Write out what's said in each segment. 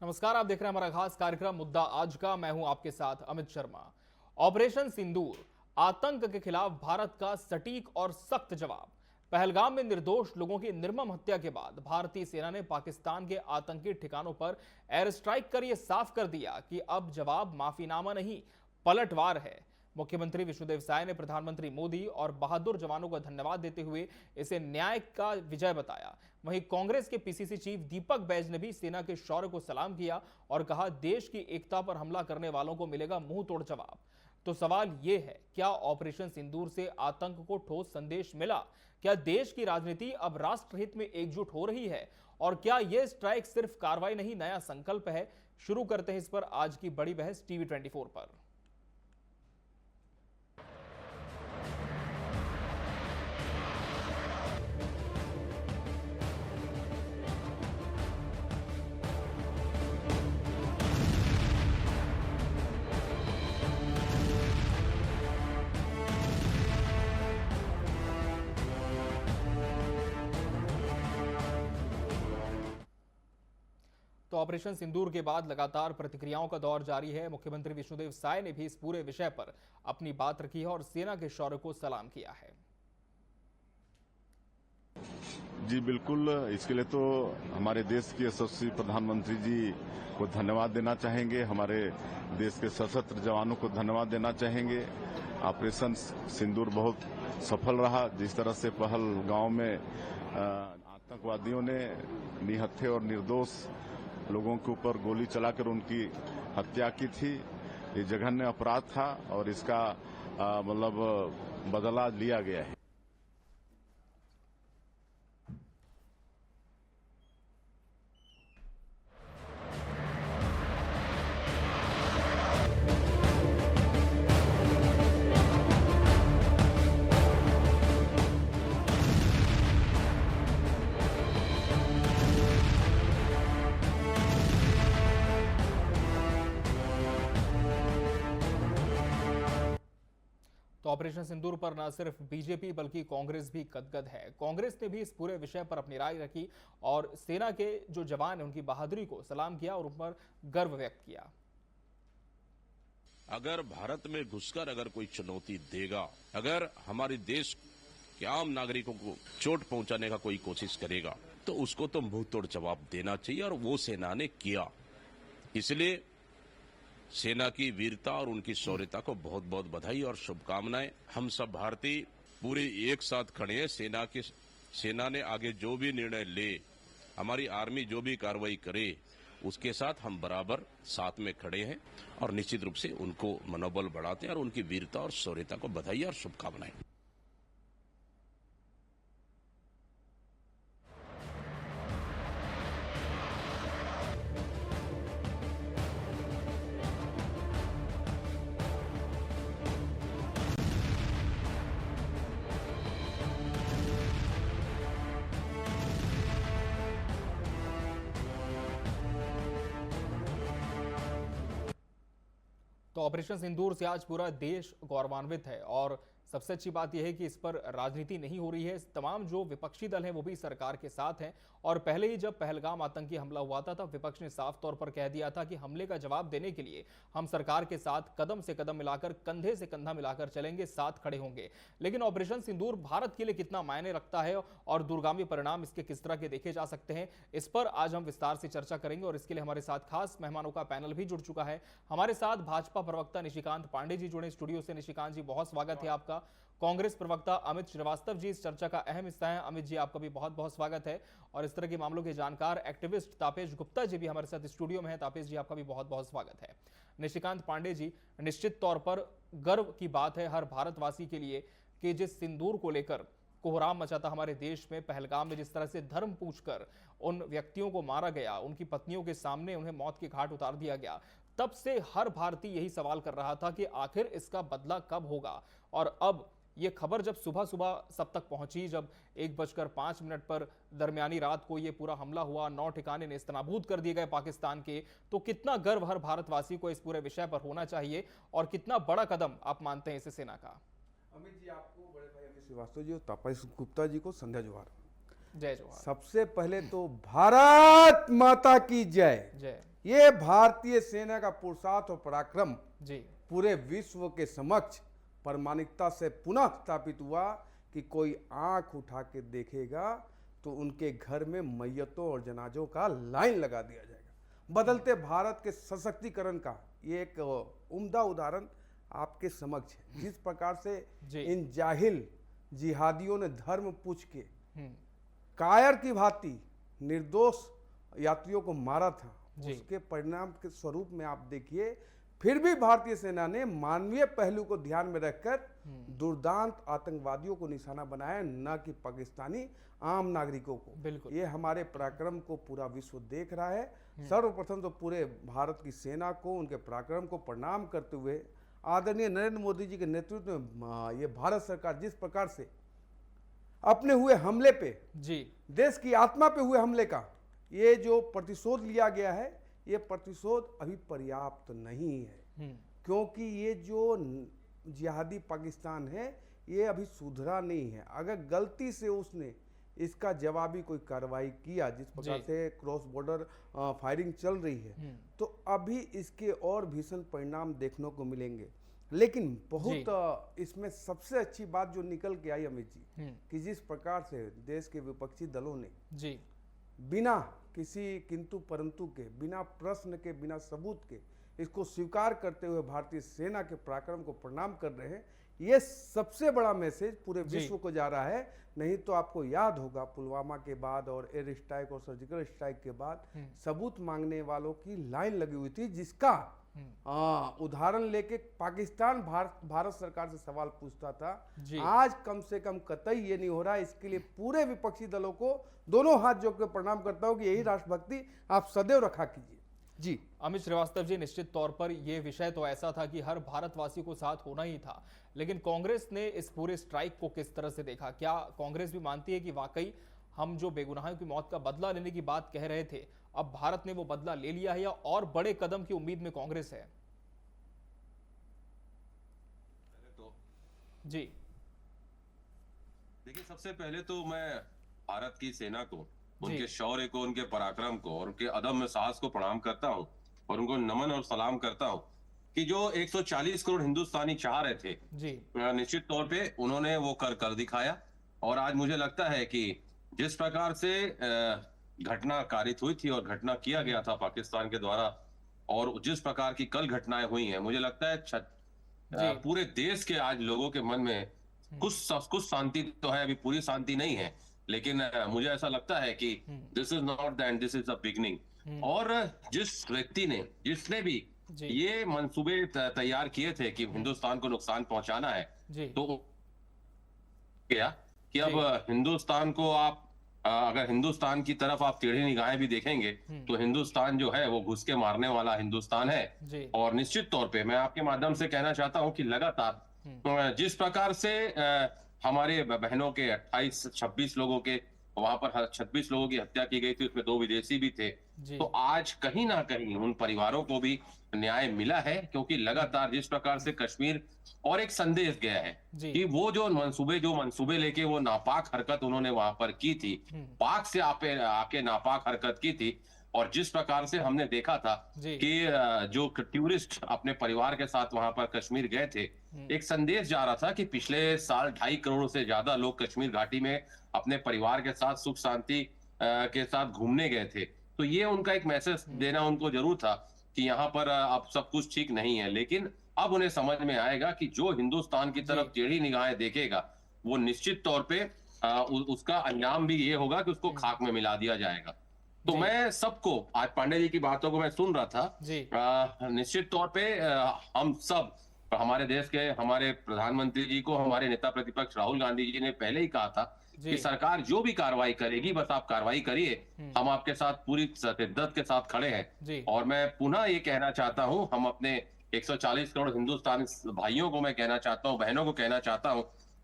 नमस्कार, आप देख रहे हैं हमारा खास कार्यक्रम मुद्दा आज का। मैं हूं आपके साथ अमित शर्मा। ऑपरेशन सिंदूर, आतंक के खिलाफ भारत का सटीक और सख्त जवाब। पहलगाम में निर्दोष लोगों की निर्मम हत्या के बाद भारतीय सेना ने पाकिस्तान के आतंकी ठिकानों पर एयर स्ट्राइक कर यह साफ कर दिया कि अब जवाब माफीनामा नहीं, पलटवार है। मुख्यमंत्री विष्णुदेव साय ने प्रधानमंत्री मोदी और बहादुर जवानों को धन्यवाद देते हुए इसे न्याय का विजय बताया। वहीं कांग्रेस के पीसीसी चीफ दीपक बैज ने भी सेना के शौर्य को सलाम किया और कहा, देश की एकता पर हमला करने वालों को मिलेगा मुंह तोड़ जवाब। तो सवाल यह है, क्या ऑपरेशन सिंदूर से आतंक को ठोस संदेश मिला? क्या देश की राजनीति अब राष्ट्रहित में एकजुट हो रही है? और क्या यह स्ट्राइक सिर्फ कार्रवाई नहीं, नया संकल्प है? शुरू करते हैं इस पर आज की बड़ी बहस टीवी 24 पर। तो ऑपरेशन सिंदूर के बाद लगातार प्रतिक्रियाओं का दौर जारी है। मुख्यमंत्री विष्णुदेव साय ने भी इस पूरे विषय पर अपनी बात रखी है और सेना के शौर्य को सलाम किया है। जी बिल्कुल, इसके लिए तो हमारे देश के यशस्वी प्रधानमंत्री जी को धन्यवाद देना चाहेंगे, हमारे देश के सशस्त्र जवानों को धन्यवाद देना चाहेंगे। ऑपरेशन सिंदूर बहुत सफल रहा। जिस तरह से पहलगाम में आतंकवादियों ने निहत्थे और निर्दोष लोगों के ऊपर गोली चलाकर उनकी हत्या की थी, ये जघन्य अपराध था और इसका बदला लिया गया है। तो ऑपरेशन सिंदूर पर न सिर्फ बीजेपी बल्कि कांग्रेस भी गदगद है। कांग्रेस ने भी इस पूरे विषय पर अपनी राय रखी और सेना के जो जवान हैं उनकी बहादुरी को सलाम किया और उन पर गर्व व्यक्त किया। अगर भारत में घुसकर अगर कोई चुनौती देगा, अगर हमारे देश के आम नागरिकों को चोट पहुंचाने का कोई कोशिश करेगा, तो उसको तो मुंह तोड़ जवाब देना चाहिए और वो सेना ने किया। इसलिए सेना की वीरता और उनकी शौर्यता को बहुत बहुत बधाई और शुभकामनाएं। हम सब भारतीय पूरे एक साथ खड़े हैं। सेना ने आगे जो भी निर्णय ले, हमारी आर्मी जो भी कार्रवाई करे, उसके साथ हम बराबर साथ में खड़े हैं और निश्चित रूप से उनको मनोबल बढ़ाते हैं और उनकी वीरता और शौर्यता को बधाई और शुभकामनाएं। तो ऑपरेशन सिंदूर से आज पूरा देश गौरवान्वित है और सबसे अच्छी बात यह है कि इस पर राजनीति नहीं हो रही है। तमाम जो विपक्षी दल हैं वो भी सरकार के साथ हैं और पहले ही जब पहलगाम आतंकी हमला हुआ था तब विपक्ष ने साफ तौर पर कह दिया था कि हमले का जवाब देने के लिए हम सरकार के साथ कदम से कदम मिलाकर, कंधे से कंधा मिलाकर चलेंगे, साथ खड़े होंगे। लेकिन ऑपरेशन सिंदूर भारत के लिए कितना मायने रखता है और दूरगामी परिणाम इसके किस तरह के देखे जा सकते हैं, इस पर आज हम विस्तार से चर्चा करेंगे और इसके लिए हमारे साथ खास मेहमानों का पैनल भी जुड़ चुका है। हमारे साथ भाजपा प्रवक्ता निशिकांत पांडे जी जुड़े स्टूडियो से। निशिकांत जी, बहुत स्वागत है आपका। कांग्रेस प्रवक्ता अमित श्रीवास्तव जी इस चर्चा का अहम हिस्सा है। अमित जी, आपका भी बहुत बहुत स्वागत है। और इस तरह के मामलों के जानकार एक्टिविस्ट तापेश गुप्ता जी भी हमारे साथ स्टूडियो में है। तापेश जी, आपका भी बहुत बहुत स्वागत है। निशिकांत पांडे जी, निश्चित तौर पर गर्व की बात है हर भारतवासी के लिए कि जिस सिंदूर को लेकर कोहराम मचा था हमारे देश में, पहलगाम में जिस तरह से धर्म पूछकर उन व्यक्तियों को मारा गया, उनकी पत्नियों के सामने उन्हें मौत के घाट उतार दिया गया, तब से हर भारतीय यही सवाल कर रहा था कि आखिर इसका बदला कब होगा। और अब ये खबर जब सुबह सुबह सब तक पहुंची, जब 1:05 पर दरमियानी रात को ये पूरा हमला हुआ, 9 ठिकाने नेस्तनाबूद कर दिए गए पाकिस्तान के, तो कितना गर्व हर भारतवासी को इस पूरे विषय पर होना चाहिए और कितना बड़ा कदम आप मानते हैं इसे सेना का? अमित जी, आपको, बड़े भाई अमित श्रीवास्तव जी और तापेश गुप्ता जी को संध्या जोहार। जय जोहार। सबसे पहले तो भारत माता की जय। जय। ये भारतीय सेना का पुरुषार्थ और पराक्रम जी पूरे विश्व के समक्ष प्रामाणिकता से पुनः स्थापित हुआ कि कोई आंख उठा के देखेगा तो उनके घर में मैयतों और जनाजों का लाइन लगा दिया जाएगा। बदलते भारत के सशक्तिकरण का ये एक उम्दा उदाहरण आपके समक्ष है। जिस प्रकार से जी। इन जाहिल जिहादियों ने धर्म पूछ के हम्म, कायर की भांति निर्दोष यात्रियों को मारा था, जी। उसके परिणाम के स्वरूप में आप देखिए फिर भी भारतीय सेना ने मानवीय पहलू को ध्यान में रखकर दुर्दांत आतंकवादियों को निशाना बनाया, न कि पाकिस्तानी आम नागरिकों को। बिल्कुल। ये हमारे पराक्रम को पूरा विश्व देख रहा है। सर्वप्रथम तो पूरे भारत की सेना को, उनके पराक्रम को प्रणाम करते हुए आदरणीय नरेंद्र मोदी जी के नेतृत्व में ये भारत सरकार जिस प्रकार से अपने हुए हमले पे, जी देश की आत्मा पे हुए हमले का ये जो प्रतिशोध लिया गया है, ये प्रतिशोध अभी पर्याप्त नहीं है, क्योंकि ये जो जिहादी पाकिस्तान है ये अभी सुधरा नहीं है। अगर गलती से उसने इसका जवाबी कोई कार्रवाई किया, जिस प्रकार जी। से क्रॉस बॉर्डर फायरिंग चल रही है, तो अभी इसके और भीषण परिणाम देखने को मिलेंगे। लेकिन बहुत इसमें सबसे अच्छी बात जो निकल के आई अमित जी, कि जिस प्रकार से देश के विपक्षी दलों ने जी बिना किसी किंतु परंतु के, बिना प्रश्न के, बिना सबूत के इसको स्वीकार करते हुए भारतीय सेना के पराक्रम को प्रणाम कर रहे हैं, ये सबसे बड़ा मैसेज पूरे विश्व को जा रहा है। नहीं तो आपको याद होगा पुलवामा के बाद और एयर स्ट्राइक और सर्जिकल स्ट्राइक के बाद सबूत मांगने वालों की लाइन लगी हुई थी, जिसका उदाहरण लेके पाकिस्तान भारत सरकार से सवाल पूछता था। आज कम से कम कतई ये नहीं हो रहा। इसके लिए पूरे विपक्षी दलों को दोनों हाथ जोड़ के प्रणाम करता हूं कि यही राष्ट्रभक्ति आप सदैव रखा कीजिए। जी अमित श्रीवास्तव जी, निश्चित तौर पर यह विषय तो ऐसा था कि हर भारतवासी को साथ होना ही था, लेकिन कांग्रेस ने इस पूरे स्ट्राइक को किस तरह से देखा? क्या कांग्रेस भी मानती है कि वाकई हम जो बेगुनाहों की मौत का बदला लेने की बात कह रहे थे, अब भारत ने वो बदला ले लिया है, या और बड़े कदम की उम्मीद में कांग्रेस है? जी देखिए, सबसे पहले तो मैं भारत की सेना को, उनके शौर्य को, उनके पराक्रम को और उनके अदम्य साहस को प्रणाम करता हूं और उनको नमन और सलाम करता हूं कि जो 140 करोड़ हिंदुस्तानी चाह रहे थे, निश्चित तौर पे उन्होंने वो कर दिखाया। और आज मुझे लगता है कि जिस प्रकार से घटना कारित हुई थी और घटना किया गया था पाकिस्तान के द्वारा, और जिस प्रकार की कल घटनाएं हुई हैं, मुझे लगता है पूरे देश के आज लोगों के मन में कुछ शांति तो है, अभी पूरी शांति नहीं है, लेकिन मुझे ऐसा लगता है कि this is not the end, this is the beginning. और जिस व्यक्ति ने, जिसने भी ये मंसूबे तैयार किए थे कि हिंदुस्तान को नुकसान पहुंचाना है, तो क्या कि अब हिंदुस्तान को आप अगर हिंदुस्तान की तरफ आप टेढ़ी निगाहें भी देखेंगे तो हिंदुस्तान जो है वो घुस के मारने वाला हिंदुस्तान है। और निश्चित तौर पे मैं आपके माध्यम से कहना चाहता हूं कि लगातार जिस प्रकार से हमारे बहनों के 28-26 लोगों के वहां पर 26 लोगों की हत्या की गई थी, उसमें 2 विदेशी भी थे, तो आज कहीं ना कहीं उन परिवारों को भी न्याय मिला है, क्योंकि लगातार जिस प्रकार से कश्मीर और एक संदेश गया है कि वो जो मंसूबे लेके वो नापाक हरकत उन्होंने वहां पर की थी, पाक से आके नापाक हरकत की थी, और जिस प्रकार से हमने देखा था कि जो टूरिस्ट अपने परिवार के साथ वहां पर कश्मीर गए थे, एक संदेश जा रहा था कि पिछले साल 2.5 करोड़ से ज्यादा लोग कश्मीर घाटी में अपने परिवार के साथ सुख शांति के साथ घूमने गए थे। तो ये उनका एक मैसेज देना उनको जरूर था कि यहाँ पर अब सब कुछ ठीक नहीं है। लेकिन अब उन्हें समझ में आएगा कि जो हिंदुस्तान की तरफ टेढ़ी निगाहें देखेगा, वो निश्चित तौर पे उसका अंजाम भी ये होगा कि उसको खाक में मिला दिया जाएगा। तो मैं सबको, आज पांडे जी की बातों को मैं सुन रहा था, निश्चित तौर पे हम सब, हमारे देश के हमारे प्रधानमंत्री जी को हमारे नेता प्रतिपक्ष राहुल गांधी जी ने पहले ही कहा था कि सरकार जो भी कार्रवाई करेगी, बस आप कार्रवाई करिए, हम आपके साथ पूरी शिद्दत के साथ खड़े हैं। और मैं पुनः ये कहना चाहता हूं, हम अपने 140 करोड़ हिंदुस्तानी भाइयों को मैं कहना चाहता हूं, बहनों को कहना चाहता हूं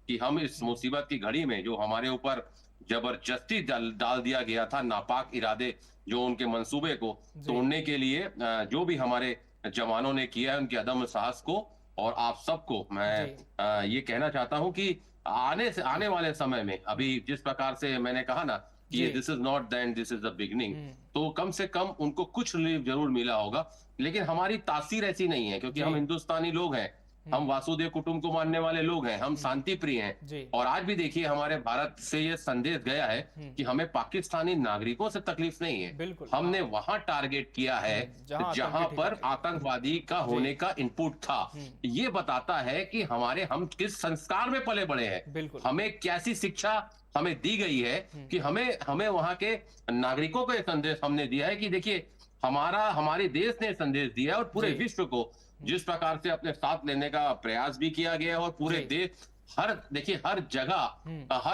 कि हम इस मुसीबत की घड़ी में जो हमारे ऊपर जबरदस्ती डाल दिया गया था, नापाक इरादे जो उनके मंसूबे को तोड़ने के लिए जो भी हमारे जवानों ने किया है, उनके अदम्य साहस को और आप सबको मैं ये कहना चाहता हूं कि आने वाले समय में, अभी जिस प्रकार से मैंने कहा ना कि this is not the end, this is the beginning, तो कम से कम उनको कुछ रिलीफ जरूर मिला होगा। लेकिन हमारी तासीर ऐसी नहीं है, क्योंकि हम हिंदुस्तानी लोग हैं, हम वासुदेव कुटुंब को मानने वाले लोग हैं, हम शांति प्रिय हैं। और आज भी देखिए हमारे भारत से ये संदेश गया है कि हमें पाकिस्तानी नागरिकों से तकलीफ नहीं है, हमने वहां टारगेट किया है जहां पर आतंकवादी का होने का इनपुट था। ये बताता है कि हम किस संस्कार में पले बड़े हैं, हमें कैसी शिक्षा हमें दी गई है कि हमें वहां के नागरिकों को ये संदेश हमने दिया है कि देखिए हमारे देश ने संदेश दिया है और पूरे विश्व को जिस प्रकार से अपने साथ लेने का प्रयास भी किया गया है। और पूरे देश हर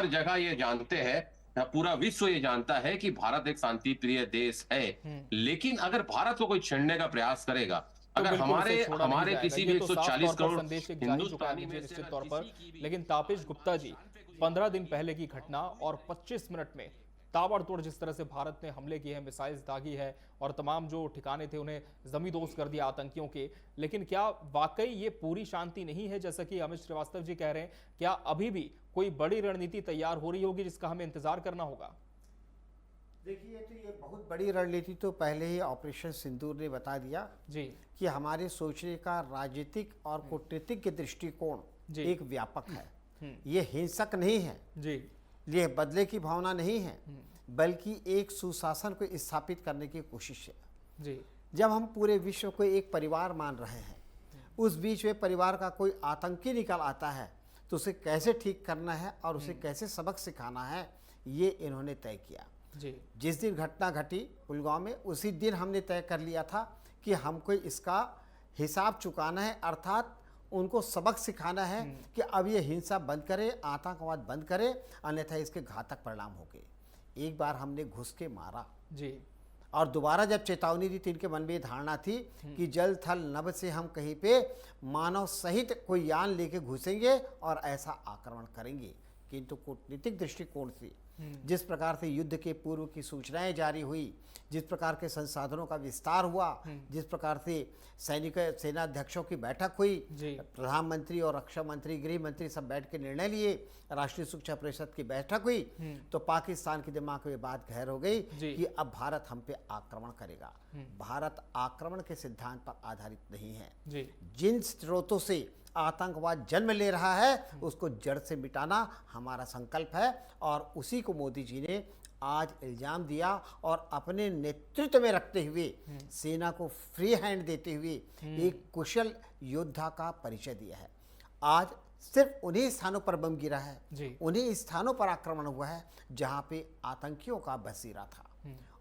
जगह ये जानते हैं, पूरा विश्व ये जानता है कि भारत एक शांति प्रिय देश है। लेकिन अगर भारत को कोई छेड़ने का प्रयास करेगा, अगर हमारे किसी भी 140 करोड़ हिंदुस्तानी में निश्चित तौर पर, लेकिन तापेश गुप्ता जी 15 दिन पहले की घटना और 25 मिनट में ताबड़तोड़ जिस तरह से भारत ने हमले किए हैं, मिसाइल्स दागी है और तमाम जो ठिकाने थे उन्हें जमींदोज कर दिया आतंकियों के, लेकिन क्या वाकई ये पूरी शांति नहीं है जैसा कि अमित श्रीवास्तव जी कह रहे हैं? क्या अभी भी कोई बड़ी रणनीति तैयार हो रही होगी जिसका हमें इंतजार करना होगा? देखिए, तो ये बहुत बड़ी रणनीति तो पहले ही ऑपरेशन सिंदूर ने बता दिया जी कि हमारे सोचने का राजनीतिक और कूटनीतिक दृष्टिकोण एक व्यापक है। ये हिंसक नहीं है जी, ये बदले की भावना नहीं है, बल्कि एक सुशासन को स्थापित करने की कोशिश है जी। जब हम पूरे विश्व को एक परिवार मान रहे हैं, उस बीच में परिवार का कोई आतंकी निकल आता है तो उसे कैसे ठीक करना है और उसे कैसे सबक सिखाना है, ये इन्होंने तय किया जी। जिस दिन घटना घटी पुलवामा में, उसी दिन हमने तय कर लिया था कि हमको इसका हिसाब चुकाना है, अर्थात उनको सबक सिखाना है कि अब ये हिंसा बंद करे, आतंकवाद बंद करे, अन्यथा इसके घातक परिणाम होंगे। एक बार हमने घुस के मारा जी, और दोबारा जब चेतावनी दी तो इनके मन में धारणा थी कि जल थल नभ से हम कहीं पे मानव सहित कोई यान लेके घुसेंगे और ऐसा आक्रमण करेंगे। किंतु कूटनीतिक दृष्टिकोण से जिस प्रकार से युद्ध के पूर्व की सूचनाएं जारी हुई, जिस प्रकार के संसाधनों का विस्तार हुआ, जिस प्रकार से सेनाध्यक्षों की बैठक हुई, प्रधानमंत्री और रक्षा मंत्री, गृह मंत्री सब बैठ के निर्णय लिए, राष्ट्रीय सुरक्षा परिषद की बैठक हुई, तो पाकिस्तान के दिमाग में बात गहर हो गई कि अब भारत हम पे आक्रमण करेगा। भारत आक्रमण के सिद्धांत पर आधारित नहीं है। जिन स्रोतों से आतंकवाद जन्म ले रहा है उसको जड़ से मिटाना हमारा संकल्प है, और उसी को मोदी जी ने आज इल्जाम दिया और अपने नेतृत्व में रखते हुए सेना को फ्री हैंड देते हुए एक कुशल योद्धा का परिचय दिया है। आज सिर्फ उन्हीं स्थानों पर बम गिरा है, उन्हीं स्थानों पर आक्रमण हुआ है जहां पे आतंकियों का बसेरा था,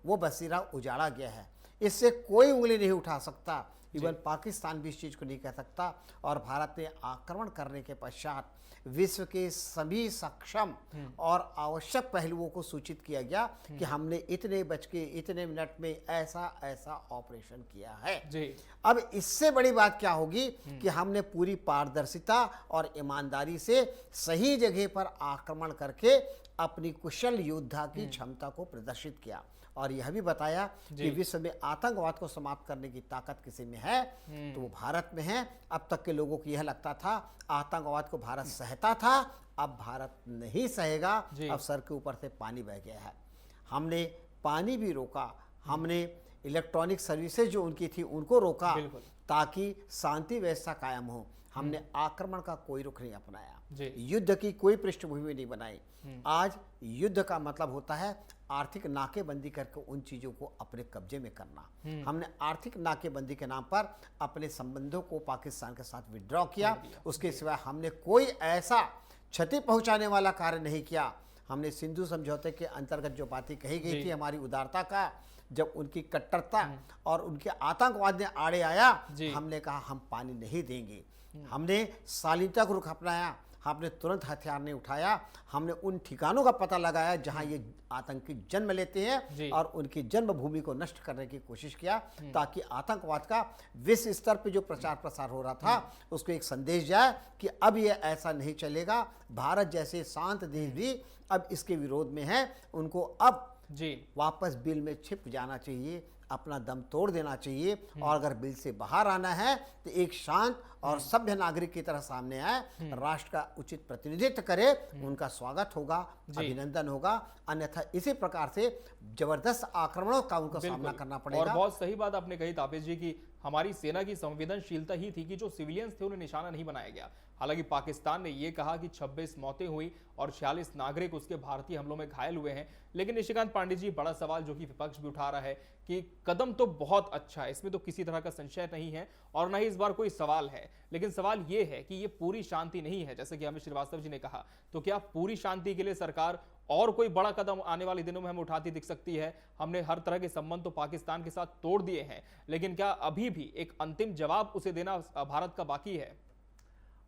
वो बसेरा उजाड़ा गया है। इससे कोई उंगली नहीं उठा सकता, इवन पाकिस्तान भी इस चीज़ को नहीं कह सकता। और भारत ने आक्रमण करने के पश्चात विश्व के सभी सक्षम और आवश्यक पहलुओं को सूचित किया गया कि हमने इतने बज के इतने मिनट में ऐसा ऑपरेशन किया है जी। अब इससे बड़ी बात क्या होगी कि हमने पूरी पारदर्शिता और ईमानदारी से सही जगह पर आक्रमण करके अपनी कुशल योद्धा की क्षमता को प्रदर्शित किया, और यह भी बताया कि विश्व में आतंकवाद को समाप्त करने की ताकत किसी में है तो वो भारत में है। अब तक के लोगों को यह लगता था आतंकवाद को भारत सहता था, अब भारत नहीं सहेगा, अब सर के ऊपर से पानी बह गया है। हमने पानी भी रोका, हमने इलेक्ट्रॉनिक सर्विसेज जो उनकी थी उनको रोका ताकि शांति व्यवस्था कायम हो। हमने आक्रमण का कोई रुख नहीं अपनाया, युद्ध की कोई पृष्ठभूमि नहीं बनाई। आज युद्ध का मतलब होता है आर्थिक नाकेबंदी करके उन चीजों को अपने कब्जे में करना। हमने आर्थिक नाकेबंदी के नाम पर अपने संबंधों को पाकिस्तान के साथ विड्रॉ किया, उसके सिवाय हमने कोई ऐसा क्षति पहुंचाने वाला कार्य नहीं किया। हमने सिंधु समझौते के अंतर्गत जो बातें कही गई थी हमारी उदारता का, जब उनकी कट्टरता और उनके आतंकवाद ने आड़े आया, हमने कहा हम पानी नहीं देंगे। हमने शालीनता को रुख अपनाया, हमने तुरंत हथियार नहीं उठाया, हमने उन ठिकानों का पता लगाया जहां ये आतंकी जन्म लेते हैं और उनकी जन्मभूमि को नष्ट करने की कोशिश किया, ताकि आतंकवाद का विश्व स्तर पे जो प्रचार प्रसार हो रहा था उसको एक संदेश जाए कि अब ये ऐसा नहीं चलेगा। भारत जैसे शांत देश भी अब इसके विरोध में है, उनको अब वापस बिल में छिप जाना चाहिए अपना दम तोड़ देना चाहिए और अगर बिल से बाहर आना है तो एक शांत और सभ्य नागरिक की तरह सामने आए, राष्ट्र का उचित प्रतिनिधित्व करे, उनका स्वागत होगा, अभिनंदन होगा। अन्यथा इसी प्रकार से जबरदस्त आक्रमणों का उनको सामना करना पड़ेगा। और बहुत सही बात आपने कही तापेश जी की हमारी सेना की संवेदनशीलता ही थी कि जो सिविलियंस थे उन्हें निशाना नहीं बनाया गया। हालांकि पाकिस्तान ने यह कहा कि 26 मौतें हुई और 46 नागरिक उसके भारतीय हमलों में घायल हुए हैं। लेकिन निशिकांत पांडे जी, बड़ा सवाल जो कि विपक्ष भी उठा रहा है कि कदम तो बहुत अच्छा है, इसमें तो किसी तरह का संशय नहीं है और न ही इस बार कोई सवाल है, लेकिन सवाल यह है कि ये पूरी शांति नहीं है, जैसे कि अमित श्रीवास्तव जी ने कहा। तो क्या पूरी शांति के लिए सरकार और कोई बड़ा कदम आने वाले दिनों में हमें उठाती दिख सकती है? हमने हर तरह के संबंध तो पाकिस्तान के साथ तोड़ दिए हैं, लेकिन क्या अभी भी एक अंतिम जवाब उसे देना भारत का बाकी है?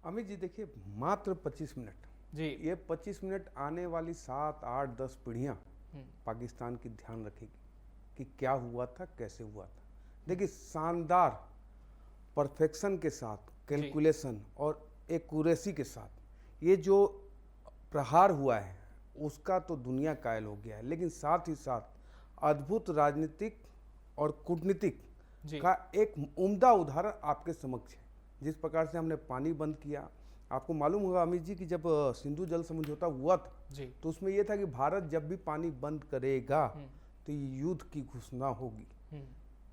अमित जी देखिए, मात्र 25 मिनट जी, ये 25 मिनट आने वाली 7, 8, 10 पीढ़ियां पाकिस्तान की ध्यान रखेगी कि क्या हुआ था, कैसे हुआ था। देखिए, शानदार परफेक्शन के साथ, कैलकुलेशन और एक्यूरेसी के साथ ये जो प्रहार हुआ है उसका तो दुनिया कायल हो गया है, लेकिन साथ ही साथ अद्भुत राजनीतिक और कूटनीतिक का एक उम्दा उदाहरण आपके समक्ष है। जिस प्रकार से हमने पानी बंद किया, आपको मालूम होगा अमित जी कि जब सिंधु जल समझौता हुआ था तो उसमें यह था कि भारत जब भी पानी बंद करेगा तो युद्ध की घोषणा होगी।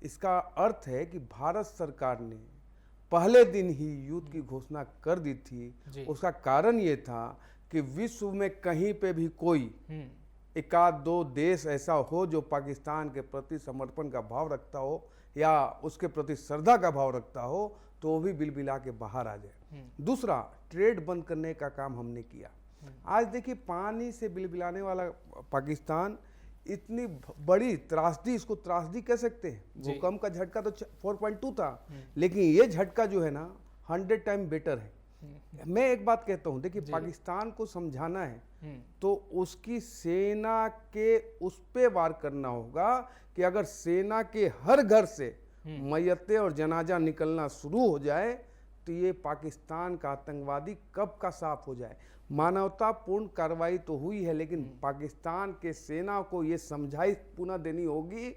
इसका अर्थ है कि भारत सरकार ने पहले दिन ही युद्ध की घोषणा कर दी थी। उसका कारण ये था कि विश्व में कहीं पे भी कोई एक आध दो देश ऐसा हो जो पाकिस्तान के प्रति समर्पण का भाव रखता हो या उसके प्रति श्रद्धा का भाव रखता हो तो वो भी बिलबिला के बाहर आ जाए। दूसरा, ट्रेड बंद करने का काम हमने किया। आज देखिए, पानी से बिलबिलाने वाला पाकिस्तान इतनी बड़ी त्रासदी, इसको त्रासदी कह सकते हैं। भूकंप का झटका तो 4.2 था, लेकिन ये झटका जो है ना 100 टाइम बेटर है। मैं एक बात कहता हूं, देखिए पाकिस्तान को समझाना है तो उसकी सेना के उस पे वार करना होगा कि अगर सेना के हर घर से मैयतें और जनाजा निकलना शुरू हो जाए तो ये पाकिस्तान का आतंकवादी कब का साफ हो जाए। मानवतापूर्ण कार्रवाई तो हुई है, लेकिन पाकिस्तान के सेना को ये समझाई पुनः देनी होगी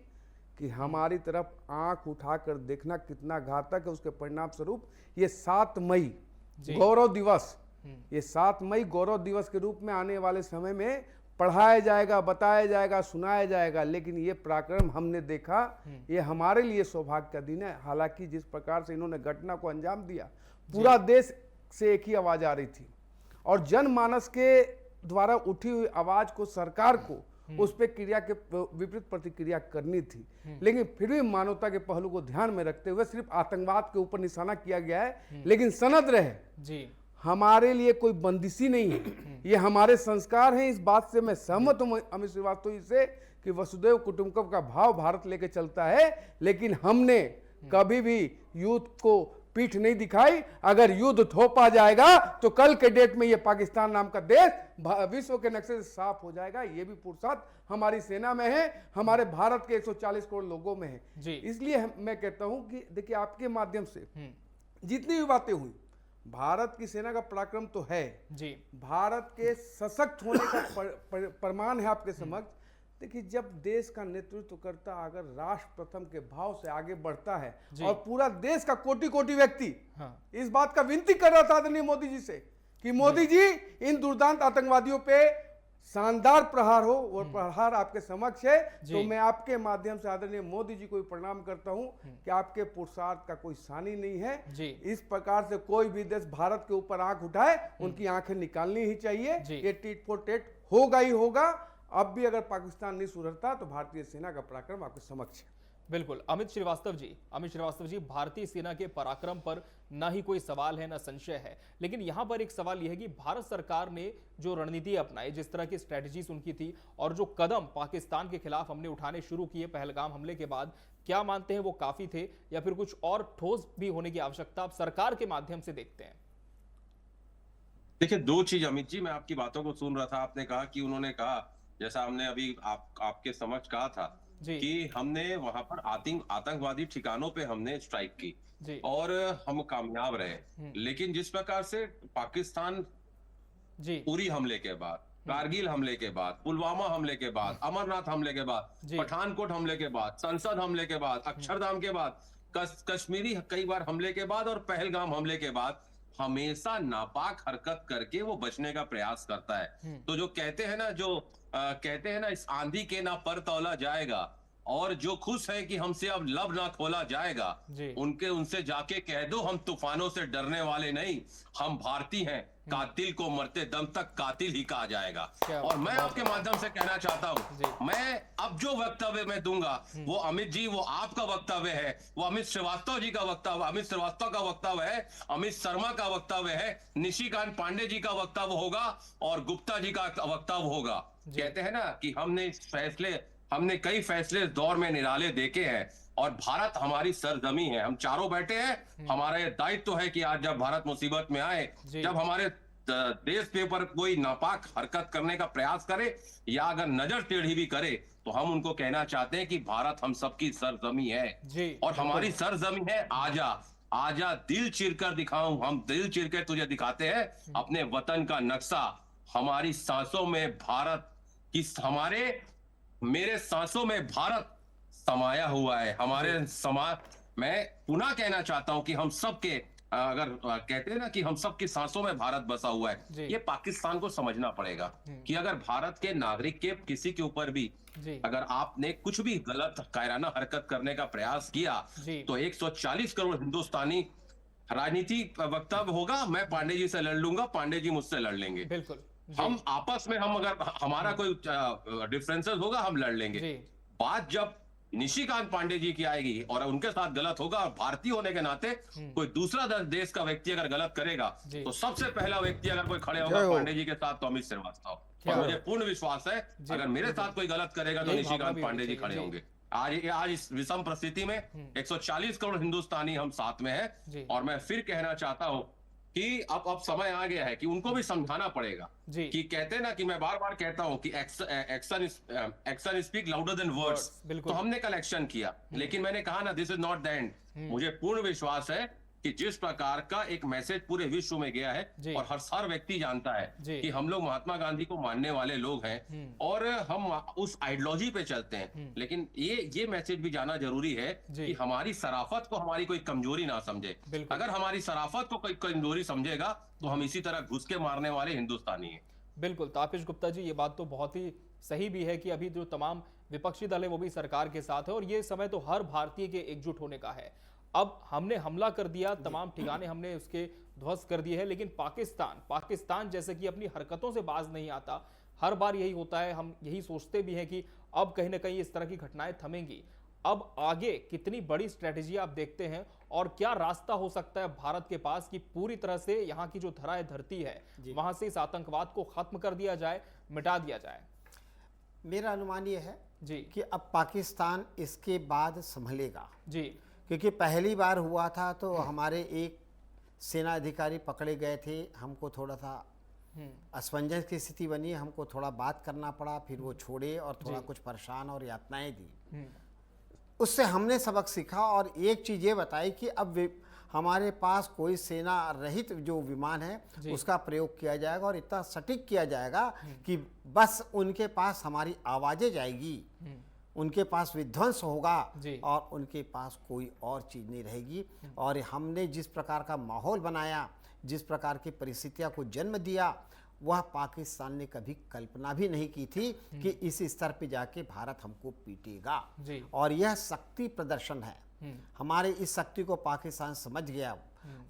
कि हमारी तरफ आंख उठाकर देखना कितना घातक है। उसके परिणाम स्वरूप ये 7 मई गौरव दिवस, ये 7 मई गौरव दिवस के रूप में आने वाले समय में पढ़ाया जाएगा, बताया जाएगा, सुनाया जाएगा। लेकिन ये पराक्रम हमने देखा, ये हमारे लिए सौभाग्य का दिन है। हालांकि जिस प्रकार से इन्होंने घटना को अंजाम दिया, पूरा देश से एक ही आवाज आ रही थी और जनमानस के द्वारा उठी हुई आवाज को सरकार को उस पर क्रिया के विपरीत प्रतिक्रिया करनी थी। लेकिन फिर भी मानवता के पहलू को ध्यान में रखते हुए सिर्फ आतंकवाद के ऊपर निशाना किया गया है। लेकिन सनद रहे, हमारे लिए कोई बंदिशी नहीं है, ये हमारे संस्कार हैं। इस बात से मैं सहमत हूं अमित श्रीवास्तव जी से कि वसुदेव कुटुंबकम का भाव भारत लेके चलता है, लेकिन हमने कभी भी युद्ध को पीठ नहीं दिखाई। अगर युद्ध थोपा जाएगा तो कल के डेट में ये पाकिस्तान नाम का देश विश्व के नक्शे से साफ हो जाएगा। ये भी फुर्सत हमारी सेना में है, हमारे भारत के 140 करोड़ लोगों में है। इसलिए मैं कहता हूं कि देखिए, आपके माध्यम से जितनी भी बातें हुई, भारत की सेना का पराक्रम तो है जी, भारत के सशक्त होने का प्रमाण है आपके समक्ष। देखिए, जब देश का नेतृत्व करता, अगर राष्ट्र प्रथम के भाव से आगे बढ़ता है और पूरा देश का कोटि कोटि व्यक्ति इस बात का विनती कर रहा था आदरणीय मोदी जी से कि मोदी जी इन दुर्दांत आतंकवादियों पे शानदार प्रहार हो, और प्रहार आपके समक्ष है। तो मैं आपके माध्यम से आदरणीय मोदी जी को प्रणाम करता हूं कि आपके पुरुषार्थ का कोई सानी नहीं है जी। इस प्रकार से कोई भी देश भारत के ऊपर आंख उठाए, उनकी आंखें निकालनी ही चाहिए। ये टिट फॉर टेट होगा ही होगा। अब भी अगर पाकिस्तान नहीं सुधरता तो भारतीय सेना का पराक्रम आपके समक्ष है। बिल्कुल। अमित श्रीवास्तव जी, भारतीय सेना के पराक्रम पर ना ही कोई सवाल है, ना संशय है, लेकिन यहां पर एक सवाल यह है कि भारत सरकार ने जो रणनीति अपनाई, जिस तरह की स्ट्रेटजीज उनकी थी और जो कदम पाकिस्तान के खिलाफ हमने उठाने शुरू किए पहलगाम हमले के बाद, क्या मानते हैं वो काफी थे या फिर कुछ और ठोस भी होने की आवश्यकता आप सरकार के माध्यम से देखते हैं? देखिए, 2 चीज अमित जी, मैं आपकी बातों को सुन रहा था। आपने कहा कि उन्होंने कहा, जैसा हमने अभी आपके समक्ष कहा था कि हमने वहां पर आतंकवादी ठिकानों पे हमने स्ट्राइक की और हम कामयाब रहे। लेकिन जिस प्रकार से पाकिस्तान पूरी हमले के बाद कारगिल हमले के बाद, पुलवामा हमले के बाद, अमरनाथ हमले के बाद, जी। पठानकोट हमले के बाद, संसद हमले के बाद, अक्षरधाम के बाद, कश्मीरी कई बार हमले के बाद और पहलगाम हमले के बाद हमेशा नापाक हरकत करके वो बचने का प्रयास करता है। तो जो कहते हैं ना, कहते हैं ना, इस आंधी के ना पर तौला जाएगा, और जो खुश है कि हमसे अब लब ना खोला जाएगा, जी। उनसे जाके कह दो हम तूफानों से डरने वाले नहीं, हम भारतीय हैं, कातिल को मरते दम तक कातिल ही कहा जाएगा। क्या और मैं बात आपके माध्यम से कहना चाहता जी। हूं, मैं अब जो वक्तव्य मैं दूंगा वो अमित जी, वो आपका वक्तव्य है, वो अमित श्रीवास्तव जी का वक्तव्य, अमित श्रीवास्तव का वक्तव्य है, अमित शर्मा का वक्तव्य है, निशिकांत पांडे जी का वक्तव्य होगा और गुप्ता जी का वक्तव्य होगा। कहते हैं ना कि हमने कई फैसले इस दौर में निराले देखे हैं, और भारत हमारी सरजमी है, हम चारों बैठे हैं, हमारा ये दायित्व है कि आज जब भारत मुसीबत में आए, जब हमारे देश के ऊपर कोई नापाक हरकत करने का प्रयास करे या अगर नजर टेढ़ी भी करे, तो हम उनको कहना चाहते हैं कि भारत हम सबकी सरजमी है जी, और हमारी सरजमी है। आजा आजा दिल चीर कर दिखाऊं, हम दिल चीर कर तुझे दिखाते हैं अपने वतन का नक्शा। हमारी सांसों में भारत की, मेरे सांसों में भारत समाया हुआ है। हमारे समाज, मैं पुनः कहना चाहता हूं कि हम सबके, अगर कहते हैं ना कि हम सबकी सांसों में भारत बसा हुआ है, ये पाकिस्तान को समझना पड़ेगा कि अगर भारत के नागरिक के किसी के ऊपर भी अगर आपने कुछ भी गलत कायराना हरकत करने का प्रयास किया, तो 140 करोड़ हिंदुस्तानी राजनीति वक्तव्य होगा, मैं पांडे जी से लड़ लूंगा, पांडे जी मुझसे लड़ लेंगे, बिल्कुल हम आपस में, हम अगर हमारा कोई डिफरेंसेस होगा हम लड़ लेंगे। बात जब निशिकांत पांडे जी की आएगी और उनके साथ गलत होगा, और भारतीय होने के नाते कोई दूसरा देश का व्यक्ति अगर गलत करेगा, तो सबसे पहला व्यक्ति अगर कोई खड़े होगा पांडे जी के साथ, तो अमित श्रीवास्तव। और मुझे पूर्ण विश्वास है अगर मेरे साथ कोई गलत करेगा तो निशिकांत पांडे जी खड़े होंगे। आज इस विषम परिस्थिति में 140 करोड़ हिंदुस्तानी हम साथ में हैं, और मैं फिर कहना चाहता हूं कि अब समय आ गया है कि उनको भी समझाना पड़ेगा कि कहते हैं ना कि मैं बार बार कहता हूं कि action speak louder than words. तो हमने कल एक्शन किया, लेकिन मैंने कहा ना, this is not the end. मुझे पूर्ण विश्वास है कि जिस प्रकार का एक मैसेज पूरे विश्व में गया है, और हर व्यक्ति जानता है कि हम लोग महात्मा गांधी को मानने वाले लोग हैं और हम उस आइडियोलॉजी पे चलते हैं, लेकिन ये मैसेज भी जाना जरूरी है कि हमारी सराफत को हमारी कोई कमजोरी ना समझे। अगर हमारी सराफत को कोई कमजोरी समझेगा तो हम इसी तरह घुस के मारने वाले हिंदुस्तानी हैं। बिल्कुल तापिश गुप्ता जी, ये बात तो बहुत ही सही भी है कि अभी जो तमाम विपक्षी दल है वो भी सरकार के साथ है, और ये समय तो हर भारतीय के एकजुट होने का है। अब हमने हमला कर दिया, तमाम ठिकाने हमने उसके ध्वस्त कर दिए हैं, लेकिन पाकिस्तान जैसे कि अपनी हरकतों से बाज नहीं आता। हर बार यही होता है, हम यही सोचते भी हैं कि अब कहीं ना कहीं इस तरह की घटनाएं थमेंगी। अब आगे कितनी बड़ी स्ट्रेटेजी आप देखते हैं, और क्या रास्ता हो सकता है भारत के पास कि पूरी तरह से यहाँ की जो धरती है वहां से इस आतंकवाद को खत्म कर दिया जाए, मिटा दिया जाए? मेरा अनुमान ये है जी कि अब पाकिस्तान इसके बाद संभलेगा जी, क्योंकि पहली बार हुआ था तो हमारे एक सेना अधिकारी पकड़े गए थे, हमको थोड़ा सा असमंजस की स्थिति बनी, हमको थोड़ा बात करना पड़ा, फिर वो छोड़े और थोड़ा कुछ परेशान और यातनाएं दी। उससे हमने सबक सीखा और एक चीज़ ये बताई कि अब हमारे पास कोई सेना रहित जो विमान है उसका प्रयोग किया जाएगा, और इतना सटीक किया जाएगा कि बस उनके पास हमारी आवाज़ें जाएगी, उनके पास विध्वंस होगा और उनके पास कोई और चीज़ नहीं रहेगी। और हमने जिस प्रकार का माहौल बनाया, जिस प्रकार की परिस्थितियों को जन्म दिया, वह पाकिस्तान ने कभी कल्पना भी नहीं की थी कि इस स्तर पे जाके भारत हमको पीटेगा। और यह शक्ति प्रदर्शन है, हमारे इस शक्ति को पाकिस्तान समझ गया।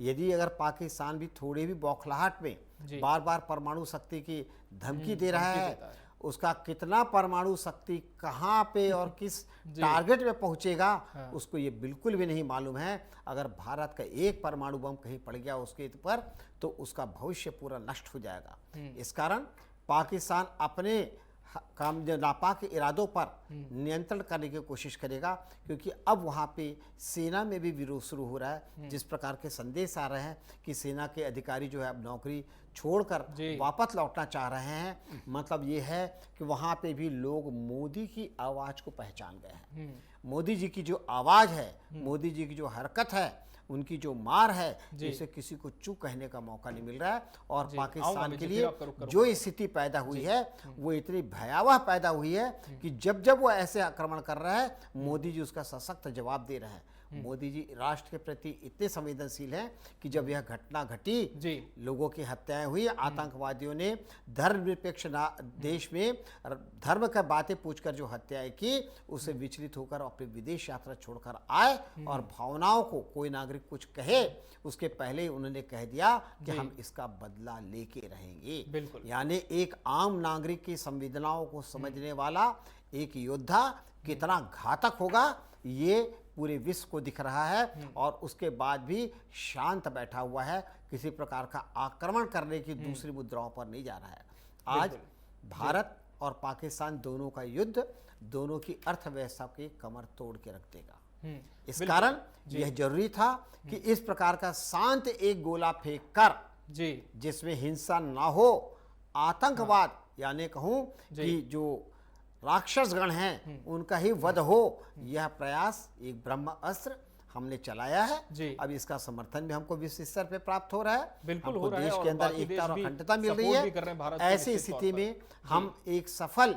यदि अगर पाकिस्तान भी थोड़ी भी बौखलाहट में बार बार परमाणु शक्ति की धमकी दे रहा है, उसका कितना परमाणु शक्ति कहाँ पे और किस टारगेट में पहुंचेगा उसको ये बिल्कुल भी नहीं मालूम है। अगर भारत का एक परमाणु बम कहीं पड़ गया उसके ऊपर तो उसका भविष्य पूरा नष्ट हो जाएगा। इस कारण पाकिस्तान अपने काम नापाक इरादों पर नियंत्रण करने की कोशिश करेगा, क्योंकि अब वहाँ पे सेना में भी विरोध शुरू हो रहा है। जिस प्रकार के संदेश आ रहे हैं कि सेना के अधिकारी जो है अब नौकरी छोड़कर वापस लौटना चाह रहे हैं, मतलब ये है कि वहाँ पे भी लोग मोदी की आवाज़ को पहचान गए हैं। मोदी जी की जो आवाज़ है, मोदी जी की जो हरकत है, उनकी जो मार है जी। जिसे किसी को चूक कहने का मौका नहीं मिल रहा है। और जी, पाकिस्तान आऊंगा के मैं, लिए फिर आपका रुख करूंगा। जो स्थिति पैदा हुई है वो इतनी भयावह पैदा हुई है कि जब जब वो ऐसे आक्रमण कर रहा है, मोदी जी उसका सशक्त जवाब दे रहे हैं। मोदी जी राष्ट्र के प्रति इतने संवेदनशील हैं कि जब यह घटना घटी, जी। लोगों की हत्याएं हुई, आतंकवादियों ने धर्मनिरपेक्ष देश में धर्म का बातें पूछकर जो हत्याएं की, उससे विचलित होकर अपनी विदेश यात्रा छोड़कर आए और भावनाओं को कोई नागरिक कुछ कहे उसके पहले ही उन्होंने कह दिया कि हम इसका बदला लेके रहेंगे। बिल्कुल। यानी एक आम नागरिक की संवेदनाओं को समझने वाला एक योद्धा कितना घातक होगा ये पूरे विश्व को दिख रहा है। और उसके बाद भी शांत बैठा हुआ है, किसी प्रकार का आक्रमण करने की दूसरी मुद्राओं पर नहीं जा रहा है। आज भारत और पाकिस्तान दोनों का युद्ध दोनों की अर्थव्यवस्था की कमर तोड़ के रख देगा। इस कारण यह जरूरी था कि इस प्रकार का शांत एक गोला फेंक कर जी। जिसमें हिंसा ना हो, आतंकवाद यानी कहूं कि जो राक्षसगण हैं उनका ही वध हो, यह प्रयास एक ब्रह्म अस्त्र हमने चलाया है। जी। अब इसका समर्थन भी हमको विश्व स्तर पे प्राप्त हो रहा है। बिल्कुल हमको हो रहा है देश और के अंदर बाकी एकता देश और भी अखंडता मिल रही सपोर्ट भी कर रहे हैं भारत को है। ऐसी निश्चित तौर स्थिति पर। में हम एक सफल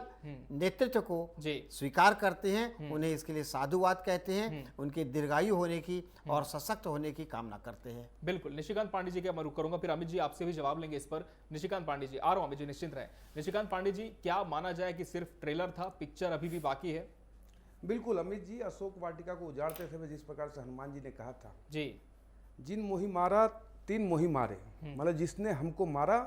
नेतृत्व को जी। स्वीकार करते हैं, उन्हें इसके लिए साधुवाद कहते हैं, उनके दीर्घायु होने की और सशक्त होने की कामना करते हैं। बिल्कुल। निशिकांत पांडे जी का मैं रुख करूंगा, फिर अमित जी आपसे भी जवाब लेंगे इस पर। निशिकांत पांडे जी, आ रहा हूं अमित जी, निश्चिंत रहे। निशिकांत पांडे जी, क्या माना जाए कि सिर्फ ट्रेलर था, पिक्चर अभी भी बाकी है? बिल्कुल अमित जी, अशोक वाटिका को उजाड़ते समय जिस प्रकार से हनुमान जी ने कहा था, जी। जिन मोही मारा तीन मोही मारे, मतलब जिसने हमको मारा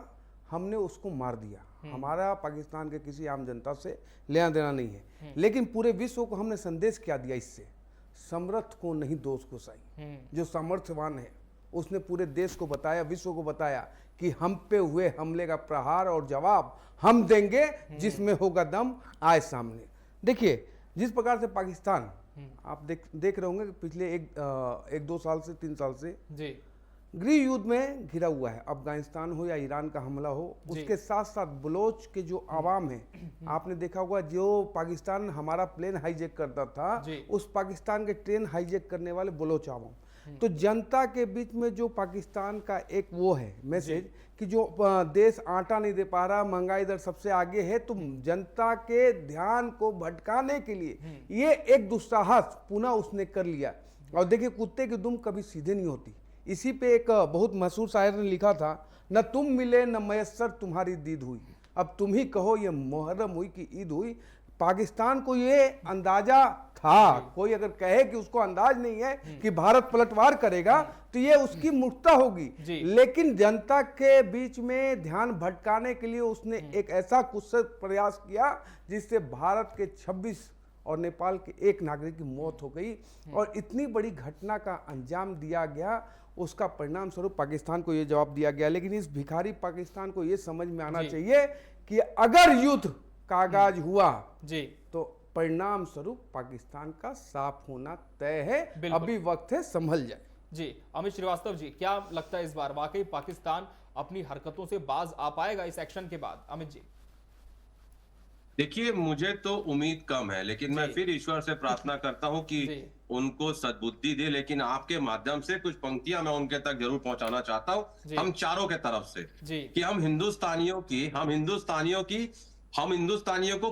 हमने उसको मार दिया। हमारा पाकिस्तान के किसी आम जनता से लेना देना नहीं है, लेकिन पूरे विश्व को हमने संदेश क्या दिया इससे, समर्थ को नहीं दोष को सही। जो सामर्थ्यवान है उसने पूरे देश को बताया, विश्व को बताया कि हम पे हुए हमले का प्रहार और जवाब हम देंगे, जिसमें होगा दम आए सामने। देखिए जिस प्रकार से पाकिस्तान आप देख रहे होंगे कि पिछले एक दो साल से 3 साल से जी। गृह युद्ध में घिरा हुआ है। अफगानिस्तान हो या ईरान का हमला हो, उसके साथ साथ बलोच के जो आवाम है, आपने देखा होगा जो पाकिस्तान हमारा प्लेन हाईजैक करता था, उस पाकिस्तान के ट्रेन हाईजैक करने वाले बलोच आवाम। तो जनता के बीच में जो पाकिस्तान का एक वो है मैसेज कि जो देश आटा नहीं दे पा रहा, महंगाई दर सबसे आगे है, तो जनता के ध्यान को भटकाने के लिए ये एक दुस्साहस पुनः उसने कर लिया। और देखिए कुत्ते की दुम कभी सीधे नहीं होती। इसी पे एक बहुत मशहूर शायर ने लिखा था, न तुम मिले न मयस्सर तुम्हारी दीद हुई, अब तुम ही कहो ये मुहर्रम हुई कि ईद हुई। पाकिस्तान को ये अंदाजा था, कोई अगर कहे कि उसको अंदाज नहीं है कि भारत पलटवार करेगा तो ये उसकी मूर्खता होगी, लेकिन जनता के बीच में ध्यान भटकाने के लिए उसने एक ऐसा कुत्सित प्रयास किया जिससे भारत के 26 और नेपाल के 1 नागरिक की मौत हो गई और इतनी बड़ी घटना का अंजाम दिया गया। उसका परिणाम स्वरूप पाकिस्तान को ये जवाब दिया गया। लेकिन इस भिखारी पाकिस्तान को ये समझ में आना चाहिए कि अगर युद्ध का आगाज हुआ जी तो परिणाम स्वरूप पाकिस्तान का साफ होना तय है। अभी वक्त है संभल जाए। जी। अमित श्रीवास्तव जी, क्या लगता है इस बार वाकई पाकिस्तान अपनी हरकतों से बाज आ पाएगा इस एक्शन के बाद? अमित जी। देखिए मुझे तो उम्मीद कम है, लेकिन मैं फिर ईश्वर से प्रार्थना करता हूं कि उनको सद्बुद्धि दे। लेकिन आपके माध्यम से कुछ पंक्तियां मैं उनके तक जरूर पहुंचाना चाहता हूं, हम चारों के तरफ से, कि हम हिंदुस्तानियों को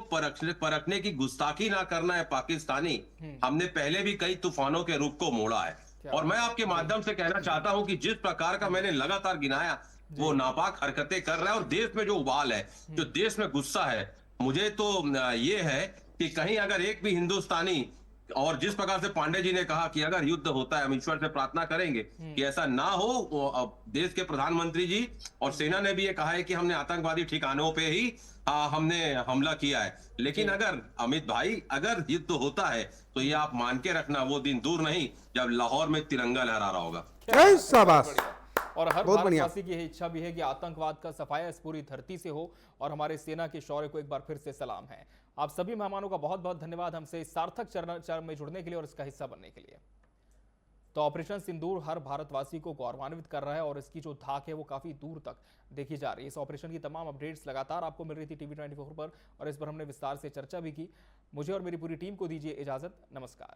परखने की गुस्ताखी ना करना है पाकिस्तानी। हमने पहले भी कई तूफानों के रुख को मोड़ा है। और मैं आपके माध्यम से कहना चाहता हूं कि जिस प्रकार का मैंने लगातार गिनाया वो नापाक हरकतें कर रहा है और देश में जो उबाल है, जो देश में गुस्सा है, मुझे तो ये है कि कहीं अगर एक भी हिंदुस्तानी, और जिस प्रकार से पांडे जी ने कहा कि अगर युद्ध होता है हम ईश्वर से प्रार्थना करेंगे कि ऐसा ना हो। देश के प्रधानमंत्री जी और सेना ने भी ये कहा है कि हमने आतंकवादी ठिकानों पे ही हमने हमला किया है। लेकिन अगर अमित भाई अगर युद्ध होता है तो ये आप मान के रखना वो दिन दूर नहीं जब लाहौर में तिरंगा लहरा रहा होगा। शाबाश। और हर भारतवासी की यह इच्छा भी है कि आतंकवाद का सफाया इस पूरी धरती से हो और हमारे सेना के शौर्य को एक बार फिर से सलाम है। आप सभी मेहमानों का बहुत बहुत धन्यवाद हमसे इस सार्थक चरण में जुड़ने के लिए और इसका हिस्सा बनने के लिए। तो ऑपरेशन सिंदूर हर भारतवासी को गौरवान्वित कर रहा है और इसकी जो धाक है वो काफी दूर तक देखी जा रही है। इस ऑपरेशन की तमाम अपडेट्स लगातार आपको मिल रही थी टीवी 24 पर और इस पर हमने विस्तार से चर्चा भी की। मुझे और मेरी पूरी टीम को दीजिए इजाजत। नमस्कार।